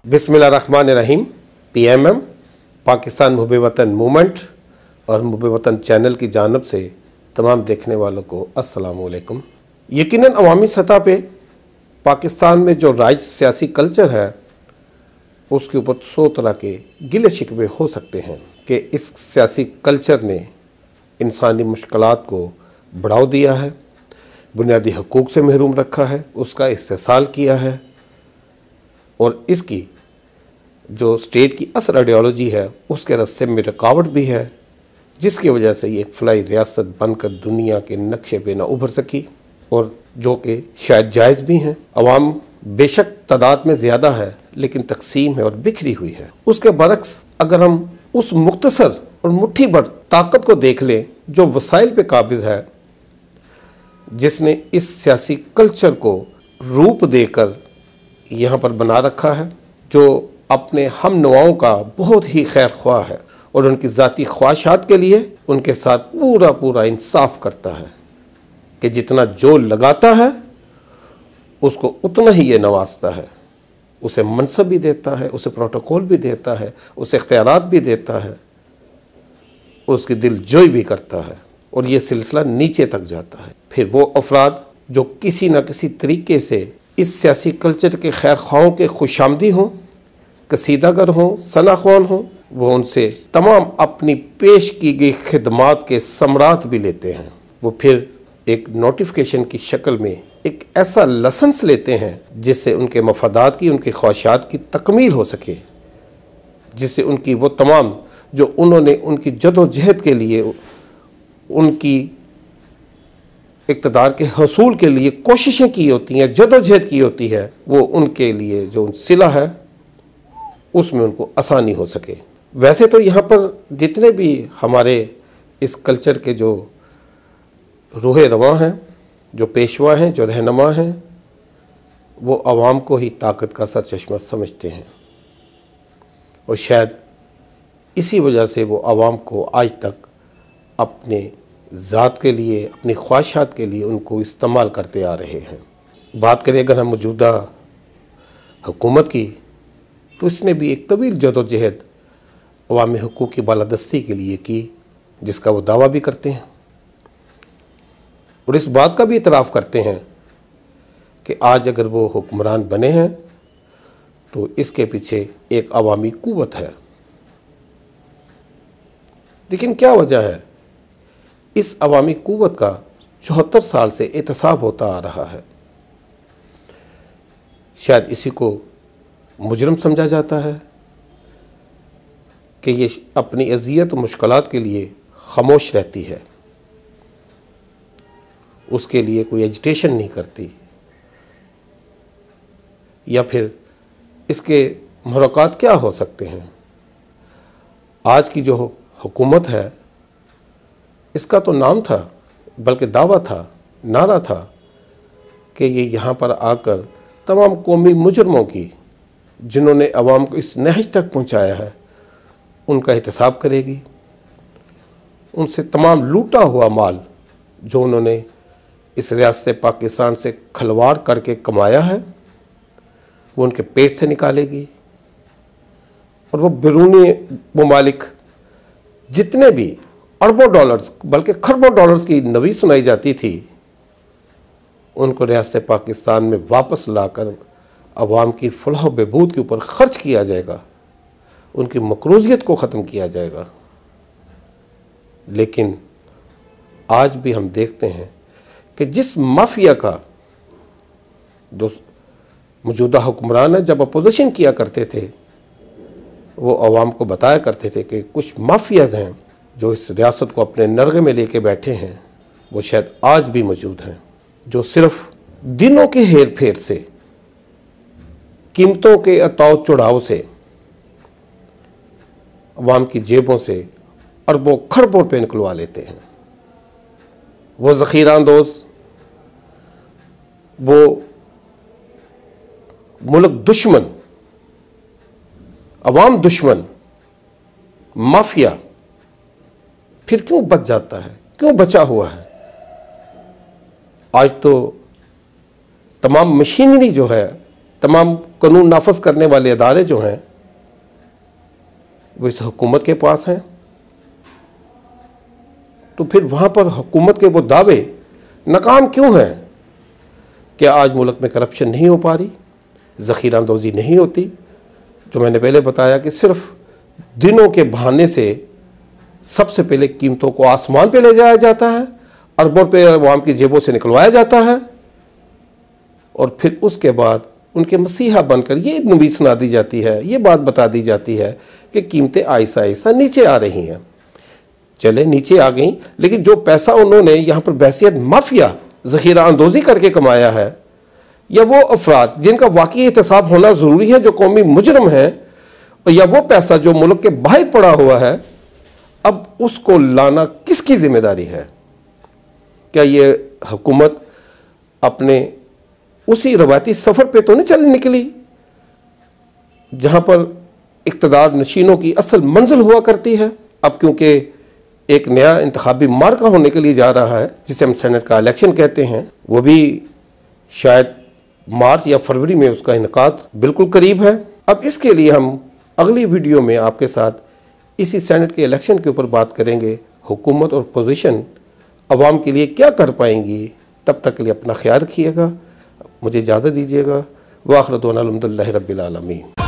बिस्मिल्लाहिर्रहमानिर्रहीम। PMM पाकिस्तान मुहब्बे वतन movement और मुहब्बे वतन चैनल की जानिब से तमाम देखने वालों को अस्सलाम वालेकुम। यकीनन अवामी सतह पे पाकिस्तान में जो राइज सियासी कल्चर है उसके ऊपर 100 तरह के गिले शिकवे हो सकते हैं कि इस सियासी कल्चर ने इंसानी मुश्किलात को बढ़ावा दिया है, बुनियादी हकूक़ से महरूम रखा है, उसका इस्तेसाल किया है और इसकी जो स्टेट की असल आइडियोलॉजी है उसके रास्ते में रुकावट भी है, जिसकी वजह से ये एक फलाई रियासत बनकर दुनिया के नक्शे पे ना उभर सकी और जो कि शायद जायज़ भी हैं। अवाम बेशक तादाद में ज़्यादा है लेकिन तकसीम है और बिखरी हुई है। उसके बरक्स अगर हम उस मुख्तसर और मुट्ठी भर ताकत को देख लें जो वसाइल पे काबिज़ है, जिसने इस सियासी कल्चर को रूप देकर यहाँ पर बना रखा है, जो अपने हम नवाओं का बहुत ही खैर ख्वाह है और उनकी ज़ाती ख्वाहिशात के लिए उनके साथ पूरा पूरा इंसाफ करता है कि जितना जो लगाता है उसको उतना ही ये नवाजता है, उसे मनसब भी देता है, उसे प्रोटोकॉल भी देता है, उसे इख्तियारात भी देता है और उसकी दिल जोई भी करता है और ये सिलसिला नीचे तक जाता है। फिर वो अफराद जो किसी न किसी तरीके से इस सियासी कल्चर के खैर ख्वाहों के खुशामदी हों, कसीदागर हों, सनाख्वान हों, वो उनसे तमाम अपनी पेश की गई खिदमात के समरात भी लेते हैं। वो फिर एक नोटिफिकेशन की शक्ल में एक ऐसा लाइसेंस लेते हैं जिससे उनके मफादात की, उनकी ख्वाहिशात की तकमील हो सके, जिससे उनकी वो तमाम जो उन्होंने उनकी जदोजहद के लिए, उनकी इक़्तिदार के हसूल के लिए कोशिशें की होती हैं, जदोजहद की होती है, वो उनके लिए जो सिला है उसमें उनको आसानी हो सके। वैसे तो यहाँ पर जितने भी हमारे इस कल्चर के जो रूहे रवां हैं, जो पेशवा हैं, जो रहनुमा हैं, वो आवाम को ही ताकत का सरचश्मा समझते हैं और शायद इसी वजह से वो आवाम को आज तक अपने ज़ात के लिए, अपनी ख्वाहिशात के लिए उनको इस्तेमाल करते आ रहे हैं। बात करें अगर हम मौजूदा हुकूमत की, तो इसने भी एक तवील जदोजहद अवामी हकूक़ की बालादस्ती के लिए की, जिसका वो दावा भी करते हैं और इस बात का भी इतराफ़ करते हैं कि आज अगर वो हुक्मरान बने हैं तो इसके पीछे एक अवामी क़ुव्वत है। लेकिन क्या वजह है? इस अवामी क़ुव्वत का 74 साल से एहतसाब होता आ रहा है। शायद इसी को मुजरम समझा जाता है कि ये अपनी अज़ियत और मुश्किलात के लिए खामोश रहती है, उसके लिए कोई एजिटेशन नहीं करती, या फिर इसके महरक़ात क्या हो सकते हैं। आज की जो हुकूमत है इसका तो नाम था, बल्कि दावा था, नारा था कि ये यहाँ पर आकर तमाम कौमी मुजरमों की, जिन्होंने अवाम को इस नहज तक पहुँचाया है, उनका एहतसाब करेगी। उनसे तमाम लूटा हुआ माल जो उन्होंने इस रियासत पाकिस्तान से खलवाड़ करके कमाया है वो उनके पेट से निकालेगी और वो बैरूनी ममालिक जितने भी अरबों डॉलर्स, बल्कि खरबों डॉलर्स की नवी सुनाई जाती थी, उनको रियासत पाकिस्तान में वापस लाकर अवाम की फलाह बहबूद के ऊपर ख़र्च किया जाएगा, उनकी मकरूज़ियत को ख़त्म किया जाएगा। लेकिन आज भी हम देखते हैं कि जिस माफिया का जो मौजूदा हुक्मरान है, जब अपोजिशन किया करते थे, वो अवाम को बताया करते थे कि कुछ माफियाज़ हैं जो इस रियासत को अपने नरगे में लेके बैठे हैं, वो शायद आज भी मौजूद हैं, जो सिर्फ़ दिनों के हेर फेर से, कीमतों के अताव चढ़ाव से, अवाम की जेबों से अरबों खरबों रुपये निकलवा लेते हैं। वो ज़ख़ीरा अंदोज़, वो मुल्क दुश्मन, अवाम दुश्मन माफिया फिर क्यों बच जाता है, क्यों बचा हुआ है? आज तो तमाम मशीनरी जो है, तमाम कानून नाफज करने वाले अदारे जो हैं वो इस हुकूमत के पास हैं, तो फिर वहाँ पर हुकूमत के वो दावे नाकाम क्यों हैं? क्या आज मुल्क में करप्शन नहीं हो पा रही, ज़ख़ीरा अंदोज़ी नहीं होती? जो मैंने पहले बताया कि सिर्फ दिनों के बहाने से सबसे पहले कीमतों को आसमान पे ले जाया जाता है, अरबों पे अवाम की जेबों से निकलवाया जाता है, और फिर उसके बाद उनके मसीहा बनकर ये नवीस सुना दी जाती है, ये बात बता दी जाती है कि कीमतें आहिस्ता आहिस्ता नीचे आ रही हैं। चले नीचे आ गई, लेकिन जो पैसा उन्होंने यहाँ पर बहसियत माफिया ज़ख़ीरा अंदोज़ी करके कमाया है, या वो अफराद जिनका वाकई एहतसाब होना ज़रूरी है, जो कौमी मुजरम हैं, या वो पैसा जो मुल्क के बाहर पड़ा हुआ है, अब उसको लाना किसकी जिम्मेदारी है? क्या ये हुकूमत अपने उसी रवायती सफ़र पे तो नहीं चल निकली जहाँ पर इक़्तिदार नशीनों की असल मंजिल हुआ करती है? अब क्योंकि एक नया इंतखाबी मार्का होने के लिए जा रहा है, जिसे हम सेनेट का इलेक्शन कहते हैं, वो भी शायद मार्च या फरवरी में उसका इनेकाद बिल्कुल करीब है। अब इसके लिए हम अगली वीडियो में आपके साथ इसी सेनेट के इलेक्शन के ऊपर बात करेंगे। हुकूमत और पोजीशन अवाम के लिए क्या कर पाएंगी। तब तक के लिए अपना ख्याल रखिएगा, मुझे इजाज़त दीजिएगा। व आखिर दुआना अल्हम्दुलिल्लाहि रब्बिल आलमीन।